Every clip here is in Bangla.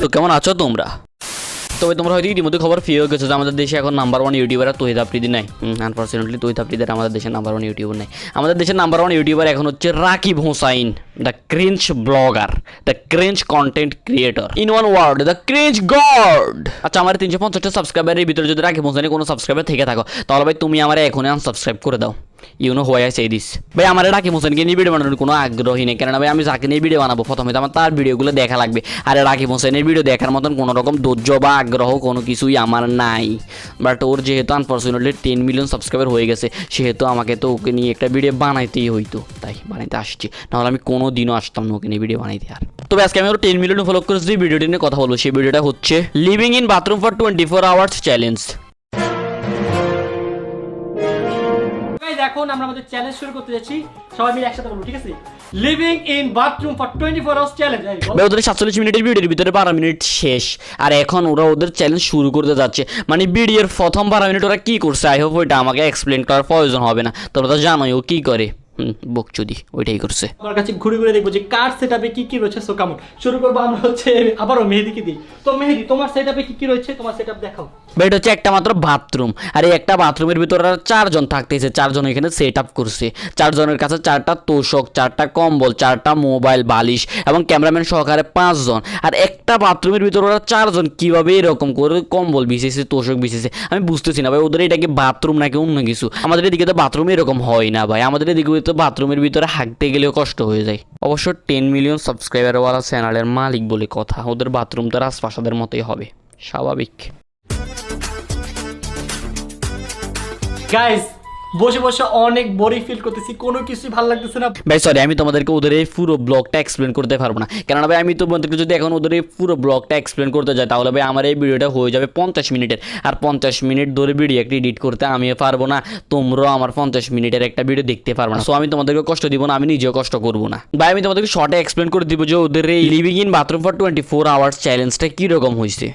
তো কেমন আছো তোমরা? তবে তোমরা হয়তো ইতিমধ্যে খবর পেয়ে গেছো যে আমাদের দেশে এখন নাম্বার 1 ইউটিউবার তহিদ আফ্রিদি নাই। আনফরচুনেটলি তহিদ আফ্রিদির আমাদের দেশের নাম্বার 1 ইউটিউবার নাই। আমাদের দেশের নাম্বার 1 ইউটিউবার এখন হচ্ছে Rakib Hossain, the cringe blogger, the cringe content creator, in one word the cringe god. আচ্ছা, আমার 350টা সাবস্ক্রাইবারের ভিতরে যদি রাকিব হোসাইনের কোনো সাবস্ক্রাইবার থেকে থাকো তাহলে ভাই তুমি আমার এখনই আনসাবস্ক্রাইব করে দাও। You know why I say this. ভাই আমার রাকিব হোসেনকে নিয়ে ভিডিও বানানোর কোনো আগ্রহী নেই, কেননা ভাই আমি যাকে নিয়ে ভিডিও বানাবো প্রথমে তো আমার তার ভিডিওগুলো দেখা লাগবে। আর রাকিব হোসেনের ভিডিও দেখার মতন কোনো রকম ধৈর্য বা আগ্রহ কোনো কিছুই আমার নাই। বাট ওর যেহেতু আনফরচুনেটলি 10 মিলিয়ন সাবস্ক্রাইবার হয়ে গেছে সেহেতু আমাকে তো ওকে নিয়ে একটা ভিডিও বানাইতেই হইতো, তাই বানাইতে আসছি, নাহলে আমি কোনো দিনও আসতাম না ওকে নিয়ে ভিডিও বানাইতে। আর তবে আজকে আমি ওর 10 মিলিয়ন ফলো করে যে ভিডিওটি নিয়ে কথা বলবো সেই ভিডিওটা হচ্ছে living in bathroom for 24 hours challenge. এখন আমরা আমাদের চ্যালেঞ্জ শুরু করতে যাচ্ছি, সবাই মিলে একসাথে বলবো, ঠিক আছে? Living in bathroom for 24 hours challenge. ভাই ওদের 47 মিনিটের ভিডিওর ভিতরে 12 মিনিট শেষ, আর এখন ওরা ওদের চ্যালেঞ্জ শুরু করতে যাচ্ছে। মানে ভিডিওর প্রথম 12 মিনিট ওরা কি করছে আই হোপ ওইটা আমাকে এক্সপ্লেন করার প্রয়োজন হবে না, তোমরা তো জানোই ও কি করে। বকচুদি ওইটাই করছে। আমার কাছে ঘুরে ঘুরে দেখবো যে কার সেটআপে কি কি রয়েছে। সো কেমন শুরু করবো আমরা হচ্ছে আবারও মেহেদিকে দিই। তো মেহেদি, তোমার সেটআপে কি কি রয়েছে, তোমার সেটআপ দেখাও। ভাই এটা হচ্ছে একটা মাত্র বাথরুম, আর এই একটা বাথরুমের ভিতরে 4 জন থাকতেছে, 4 জন এখানে সেট আপ করছে। 4 জনের কাছে 4টা তোষক, 4টা কম্বল, 4টা মোবাইল, বালিশ এবং ক্যামেরাম্যান সহকারে 5 জন। আর একটা বাথরুমের ভিতরে ওরা 4 জন কিভাবে এরকম করে কম্বল বিছেছে, তোষক বিছেছে আমি বুঝতেছি না ভাই। ওদের এটা কি বাথরুম নাকি অন্য কিছু? আমাদের এদিকে তো বাথরুম এরকম হয় না ভাই, আমাদের এদিকে তো বাথরুমের ভিতরে হাঁকতে গেলেও কষ্ট হয়ে যায়। অবশ্য 10 মিলিয়ন সাবস্ক্রাইবারওয়ালা চ্যানেলের মালিক বলে কথা, ওদের বাথরুম তো রাজপ্রাসাদের মতোই হবে, স্বাভাবিক। গাইস বসে বসে অনেক বোরিং ফিল করতেছি, কোনো কিছুই ভালো লাগতেছে না। ভাই সরি, আমি তোমাদেরকে ওদের এই পুরো ব্লগটা এক্সপ্লেন করতে পারবো না, কেননা ভাই আমি তোমাদেরকে যদি এখন ওদের এই পুরো ব্লগটা এক্সপ্লেন করতে যাই তাহলে ভাই আমার এই ভিডিওটা হয়ে যাবে 50 মিনিটের, আর 50 মিনিট ধরে ভিডিও একটা এডিট করতে আমিও পারবো না, তোমরাও আমার 50 মিনিটের একটা ভিডিও দেখতে পারবো না। সো আমি তোমাদেরকে কষ্ট দিব না, আমি নিজেও কষ্ট করবো না। ভাই আমি তোমাদেরকে শর্টে এক্সপ্লেন করে দিব যে ওদের এই living in bathroom for 24 hours চ্যালেঞ্জটা কীরকম হয়েছে।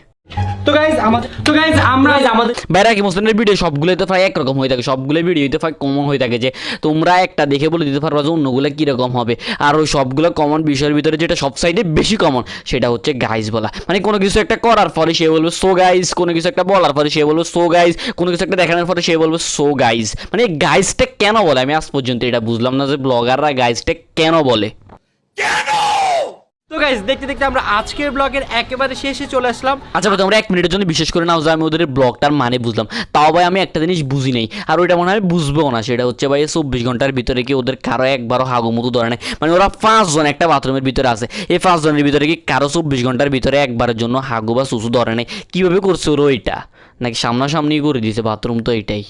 তো গাইস আমরা আমাদের বাইরে কি মুসলিমের ভিডিও সবগুলোতে প্রায় একরকম হয়ে থাকে, সবগুলো ভিডিওতে প্রায় কমন হয়ে থাকে যে তোমরা একটা দেখে বলে দিতে পারবা যে অন্যগুলো কীরকম হবে। আর ওই সবগুলো কমন বিষয়ের ভিতরে যেটা সব সাইডে বেশি কমন সেটা হচ্ছে গাইজ বলা। মানে কোনো কিছু একটা করার পরে সে বলবে সো গাইজ, কোনো কিছু একটা বলার পরে সে বলবে সো গাইজ, কোনো কিছু একটা দেখানোর পরে সে বলবে সো গাইজ। মানে গাইজটা কেন বলে আমি আজ পর্যন্ত এটা বুঝলাম না যে ব্লগাররা গাইজটা কেন বলে। তো গাইস দেখতে দেখতে আমরা আজকের ব্লগের একেবারে শেষে চলে আসলাম। আচ্ছা ভাই তোমরা 1 মিনিটের জন্য বিশেষ করে নাও যে আমি ওদের ব্লগটার মানে বুঝলাম, তাও ভাই আমি একটা জিনিস বুঝি নাই, আর ওইটা মনে হয় বুঝবো না, সেটা হচ্ছে ভাই 24 ঘন্টার ভিতরে কি ওদের কারো একবারও হাগুমুতু ধরে নেয়। মানে ওরা 5 জন একটা বাথরুমের ভিতরে আছে, এই 5 জনের ভিতরে কি কারো 24 ঘন্টার ভিতরে একবারের জন্য হাগু বা সুসু ধরে নেয়? কীভাবে করছে ওরা ওইটা, নাকি সামনাসামনি করে দিয়েছে বাথরুম? তো এটাই,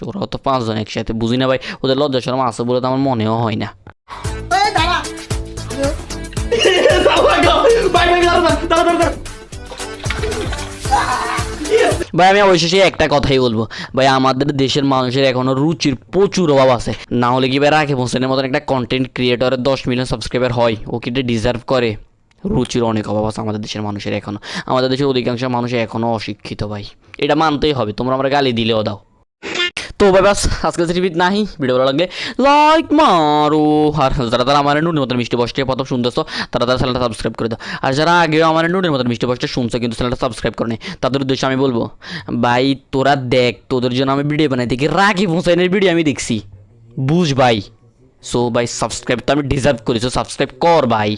ওরাও তো 5 জন একসাথে, বুঝি না ভাই ওদের লজ্জা শরম আছে বলে তো আমার মনেও হয় না। ভাই আমি অবশ্যই একটা কথাই বলবো, ভাই আমাদের দেশের মানুষের এখনো রুচির প্রচুর অভাব আছে, না হলে কি ভাই রাকিব হোসেনের মতন একটা কন্টেন্ট ক্রিয়েটরের 10 মিলিয়ন সাবস্ক্রাইবার হয়? ও কি ডিজার্ভ করে? রুচির অনেক অভাব আছে আমাদের দেশের মানুষের এখনো, আমাদের দেশের অধিকাংশ মানুষ এখনো অশিক্ষিত ভাই, এটা মানতেই হবে, তোমরা আমরা গালি দিলেও দাও। তো ভাই বাস আজকে রিপিট নাহি, ভিডিও ভালো লাগলে লাইক মারো, আর যারা আমার নুনের মতন মিষ্টি বসতে প্রথম শুনতেছো তারা চ্যানেলটা সাবস্ক্রাইব করে দাও, আর যারা আগেও আমার নুনের মতন মিষ্টি বসতে শুনছো কিন্তু চ্যানেলটা সাবস্ক্রাইব করে নেই তাদের উদ্দেশ্যে আমি বলবো ভাই তোরা দেখ, তোদের জন্য আমি ভিডিও বানাই দেখি, রাকিব হোসেনের ভিডিও আমি দেখছি, বুঝ ভাই। সো ভাই সাবস্ক্রাইব তো আমি ডিজার্ভ করি, সো সাবস্ক্রাইব কর ভাই।